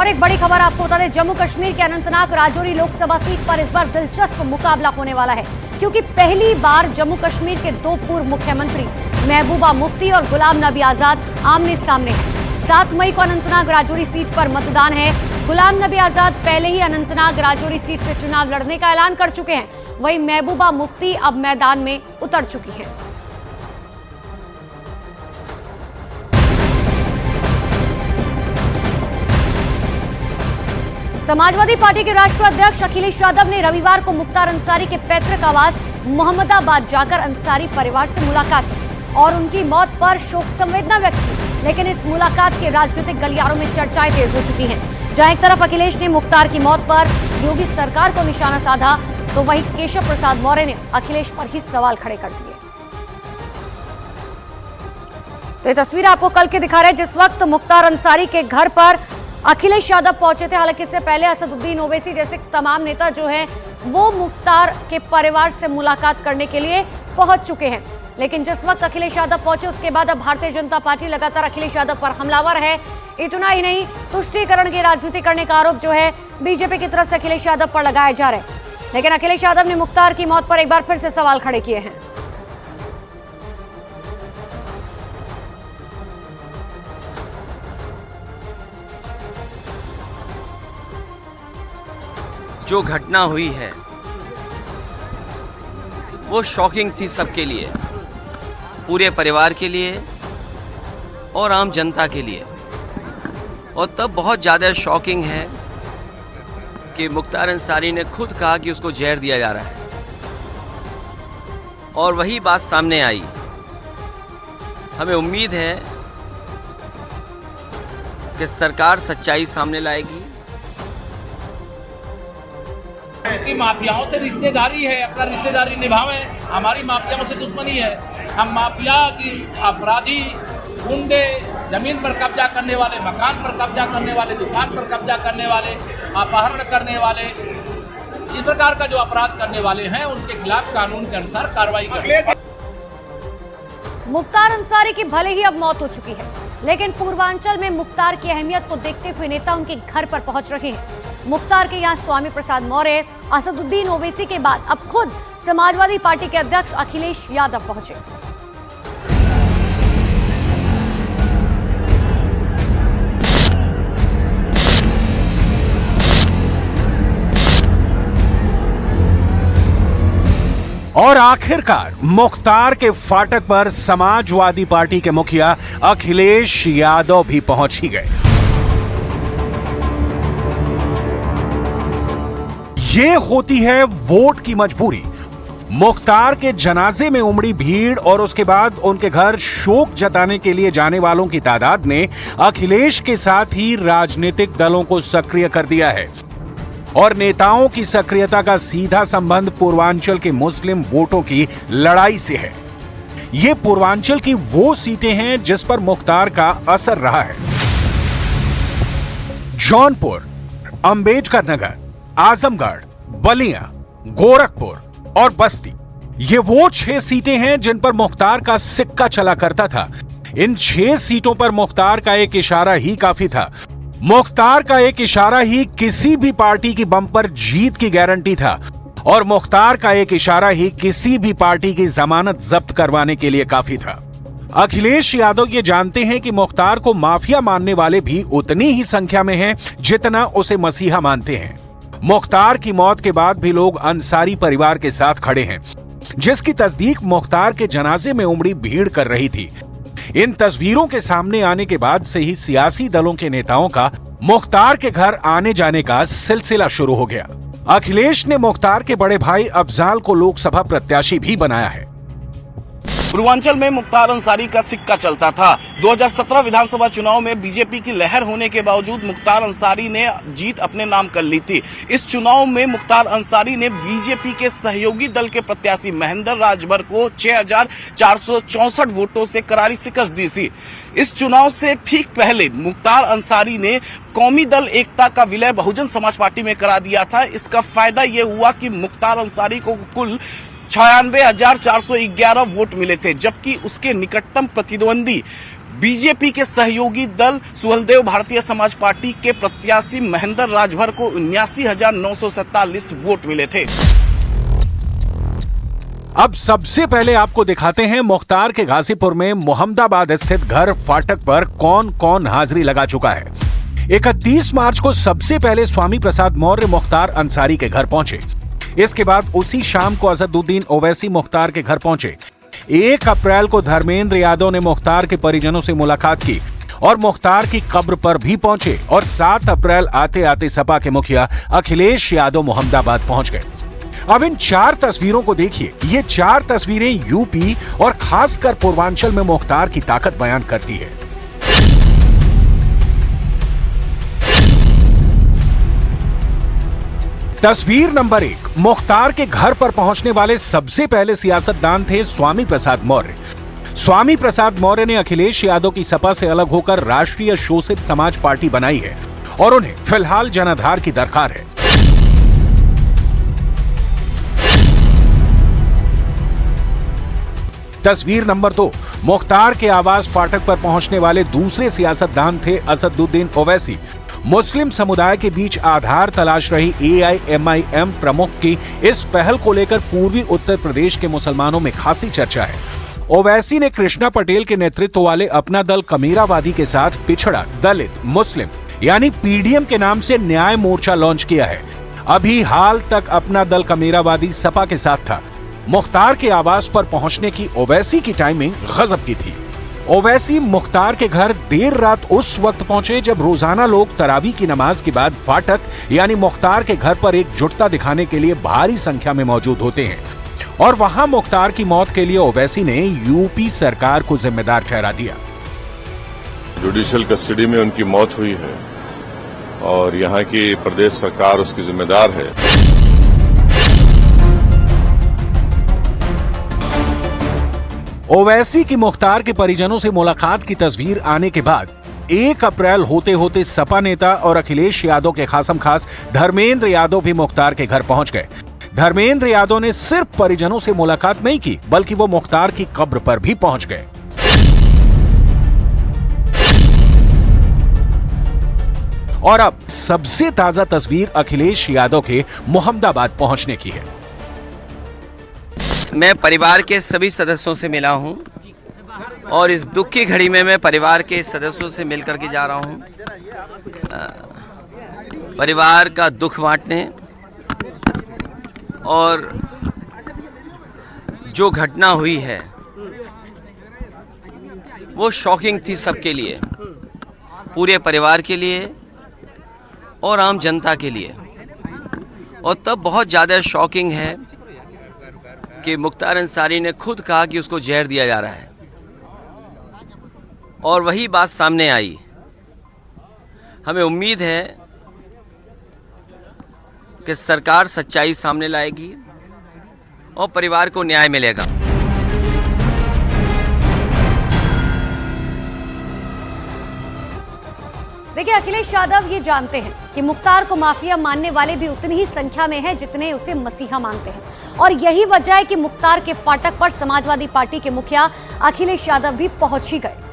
और एक बड़ी खबर आपको बता दें, जम्मू कश्मीर के अनंतनाग राजौरी लोकसभा सीट पर इस बार दिलचस्प मुकाबला होने वाला है, क्योंकि पहली बार जम्मू कश्मीर के दो पूर्व मुख्यमंत्री महबूबा मुफ्ती और गुलाम नबी आजाद आमने सामने हैं। 7 मई को अनंतनाग राजौरी सीट पर मतदान है। गुलाम नबी आजाद पहले ही अनंतनाग राजौरी सीट से चुनाव लड़ने का ऐलान कर चुके हैं, वहीं महबूबा मुफ्ती अब मैदान में उतर चुकी हैं। समाजवादी पार्टी के राष्ट्रीय अध्यक्ष अखिलेश यादव ने रविवार को मुख्तार अंसारी के पैतृक आवास मोहम्मदाबाद जाकर अंसारी परिवार से मुलाकात की और उनकी मौत पर शोक संवेदना व्यक्त की। लेकिन इस मुलाकात के राजनीतिक गलियारों में चर्चाएं तेज हो चुकी हैं। जहां एक तरफ अखिलेश ने मुख्तार की मौत पर योगी सरकार को निशाना साधा, तो वहीं केशव प्रसाद मौर्य ने अखिलेश पर ही सवाल खड़े कर दिए। तो ये तस्वीर आपको कल के दिखा रहे हैं, जिस वक्त मुख्तार अंसारी के घर पर अखिलेश यादव पहुंचे थे। हालांकि इससे पहले असदुद्दीन ओवैसी जैसे तमाम नेता जो हैं वो मुख्तार के परिवार से मुलाकात करने के लिए पहुंच चुके हैं। लेकिन जिस वक्त अखिलेश यादव पहुंचे उसके बाद अब भारतीय जनता पार्टी लगातार अखिलेश यादव पर हमलावर है। इतना ही नहीं, तुष्टीकरण की राजनीति करने का आरोप जो है बीजेपी की तरफ से अखिलेश यादव पर लगाया जा रहा है। लेकिन अखिलेश यादव ने मुख्तार की मौत पर एक बार फिर से सवाल खड़े किए हैं। जो घटना हुई है वो शॉकिंग थी सबके लिए, पूरे परिवार के लिए और आम जनता के लिए। और तब बहुत ज़्यादा शॉकिंग है कि मुख्तार अंसारी ने खुद कहा कि उसको जहर दिया जा रहा है और वही बात सामने आई। हमें उम्मीद है कि सरकार सच्चाई सामने लाएगी। कि माफियाओं से रिश्तेदारी है, अपना रिश्तेदारी निभावें। हमारी माफियाओं से दुश्मनी है। हम माफिया की अपराधी, गुंडे, जमीन पर कब्जा करने वाले, मकान पर कब्जा करने वाले, दुकान पर कब्जा करने वाले, अपहरण करने वाले, इस प्रकार का जो अपराध करने वाले हैं उनके खिलाफ कानून के अनुसार कार्रवाई करें। मुख्तार अंसारी की भले ही अब मौत हो चुकी है, लेकिन पूर्वांचल में मुख्तार की अहमियत को देखते हुए नेता उनके घर पर पहुंच रहे हैं। मुख्तार के यहां स्वामी प्रसाद मौर्य, असदुद्दीन ओवैसी के बाद अब खुद समाजवादी पार्टी के अध्यक्ष अखिलेश यादव पहुंचे। और आखिरकार मुख्तार के फाटक पर समाजवादी पार्टी के मुखिया अखिलेश यादव भी पहुंच ही गए। ये होती है वोट की मजबूरी। मुख्तार के जनाजे में उमड़ी भीड़ और उसके बाद उनके घर शोक जताने के लिए जाने वालों की तादाद ने अखिलेश के साथ ही राजनीतिक दलों को सक्रिय कर दिया है। और नेताओं की सक्रियता का सीधा संबंध पूर्वांचल के मुस्लिम वोटों की लड़ाई से है। ये पूर्वांचल की वो सीटें हैं जिस पर मुख्तार का असर रहा है। जौनपुर, अंबेडकर नगर, आजमगढ़, बलिया, गोरखपुर और बस्ती, ये वो 6 सीटें हैं जिन पर मुख्तार का सिक्का चला करता था। इन 6 सीटों पर मुख्तार का एक इशारा ही काफी था। मुख्तार का एक इशारा ही किसी भी पार्टी की बम्पर जीत की गारंटी था और मुख्तार का एक इशारा ही किसी भी पार्टी की जमानत जब्त करवाने के लिए काफी था। अखिलेश यादव ये जानते हैं कि मुख्तार को माफिया मानने वाले भी उतनी ही संख्या में हैं जितना उसे मसीहा मानते हैं। मुख्तार की मौत के बाद भी लोग अंसारी परिवार के साथ खड़े हैं, जिसकी तस्दीक मुख्तार के जनाजे में उमड़ी भीड़ कर रही थी। इन तस्वीरों के सामने आने के बाद से ही सियासी दलों के नेताओं का मुख्तार के घर आने जाने का सिलसिला शुरू हो गया। अखिलेश ने मुख्तार के बड़े भाई अफजाल को लोकसभा प्रत्याशी भी बनाया है। पूर्वांचल में मुख्तार अंसारी का सिक्का चलता था। 2017 विधानसभा चुनाव में बीजेपी की लहर होने के बावजूद मुख्तार अंसारी ने जीत अपने नाम कर ली थी। इस चुनाव में मुख्तार अंसारी ने बीजेपी के सहयोगी दल के प्रत्याशी महेंद्र राजभर को 6464 वोटों से करारी शिकस्त दी थी। इस चुनाव से ठीक पहले मुख्तार अंसारी ने कौमी दल एकता का विलय बहुजन समाज पार्टी में करा दिया था। इसका फायदा यह हुआ कि मुख्तार अंसारी को कुल 96,411 वोट मिले थे, जबकि उसके निकटतम प्रतिद्वंदी बीजेपी के सहयोगी दल सुहलदेव भारतीय समाज पार्टी के प्रत्याशी महेंद्र राजभर को 79,947 वोट मिले थे। अब सबसे पहले आपको दिखाते हैं मुख्तार के गाजीपुर में मोहम्मदाबाद स्थित घर फाटक पर कौन कौन हाजिरी लगा चुका है। 31 मार्च को सबसे पहले स्वामी प्रसाद मौर्य मुख्तार अंसारी के घर पहुंचे। इसके बाद उसी शाम को असदुद्दीन ओवैसी मुख्तार के घर पहुंचे। 1 अप्रैल को धर्मेंद्र यादव ने मुख्तार के परिजनों से मुलाकात की और मुख्तार की कब्र पर भी पहुंचे और 7 अप्रैल आते आते सपा के मुखिया अखिलेश यादव मोहम्मदाबाद पहुंच गए। अब इन 4 तस्वीरों को देखिए। ये 4 तस्वीरें यूपी और खासकर पूर्वांचल में मुख्तार की ताकत बयान करती है। तस्वीर नंबर 1, मुख्तार के घर पर पहुंचने वाले सबसे पहले सियासतदान थे स्वामी प्रसाद मौर्य। स्वामी प्रसाद मौर्य ने अखिलेश यादव की सपा से अलग होकर राष्ट्रीय शोषित समाज पार्टी बनाई है और उन्हें फिलहाल जनाधार की दरकार है। तस्वीर नंबर 2, मुख्तार के आवास फाटक पर पहुंचने वाले दूसरे सियासतदान थे असदुद्दीन ओवैसी। मुस्लिम समुदाय के बीच आधार तलाश रही AIMIM प्रमुख की इस पहल को लेकर पूर्वी उत्तर प्रदेश के मुसलमानों में खासी चर्चा है। ओवैसी ने कृष्णा पटेल के नेतृत्व वाले अपना दल कमीरावादी के साथ पिछड़ा, दलित, मुस्लिम यानी PDM के नाम से न्याय मोर्चा लॉन्च किया है। अभी हाल तक अपना दल कमीरावादी सपा के साथ था। मुख्तार के आवास पर पहुंचने की ओवैसी की टाइमिंग गजब की थी। ओवैसी मुख्तार के घर देर रात उस वक्त पहुंचे जब रोजाना लोग तरावी की नमाज के बाद फाटक यानी मुख्तार के घर पर एकजुटता दिखाने के लिए भारी संख्या में मौजूद होते हैं और वहां मुख्तार की मौत के लिए ओवैसी ने यूपी सरकार को जिम्मेदार ठहरा दिया। जुडिशियल कस्टडी में उनकी मौत हुई है और यहाँ की प्रदेश सरकार उसकी जिम्मेदार है। ओवैसी की मुख्तार के परिजनों से मुलाकात की तस्वीर आने के बाद 1 अप्रैल होते होते सपा नेता और अखिलेश यादव के खासम खास धर्मेंद्र यादव भी मुख्तार के घर पहुंच गए। धर्मेंद्र यादव ने सिर्फ परिजनों से मुलाकात नहीं की बल्कि वो मुख्तार की कब्र पर भी पहुंच गए। और अब सबसे ताजा तस्वीर अखिलेश यादव के मोहम्मदाबाद पहुंचने की है। मैं परिवार के सभी सदस्यों से मिला हूं और इस दुख की घड़ी में मैं परिवार के सदस्यों से मिलकर के जा रहा हूं, परिवार का दुख बांटने। और जो घटना हुई है वो शॉकिंग थी सबके लिए, पूरे परिवार के लिए और आम जनता के लिए। और तब बहुत ज़्यादा शॉकिंग है कि मुख्तार अंसारी ने खुद कहा कि उसको जहर दिया जा रहा है और वही बात सामने आई। हमें उम्मीद है कि सरकार सच्चाई सामने लाएगी और परिवार को न्याय मिलेगा। देखिए, अखिलेश यादव ये जानते हैं कि मुख्तार को माफिया मानने वाले भी उतनी ही संख्या में हैं जितने उसे मसीहा मानते हैं और यही वजह है कि मुख्तार के फाटक पर समाजवादी पार्टी के मुखिया अखिलेश यादव भी पहुंच ही गए।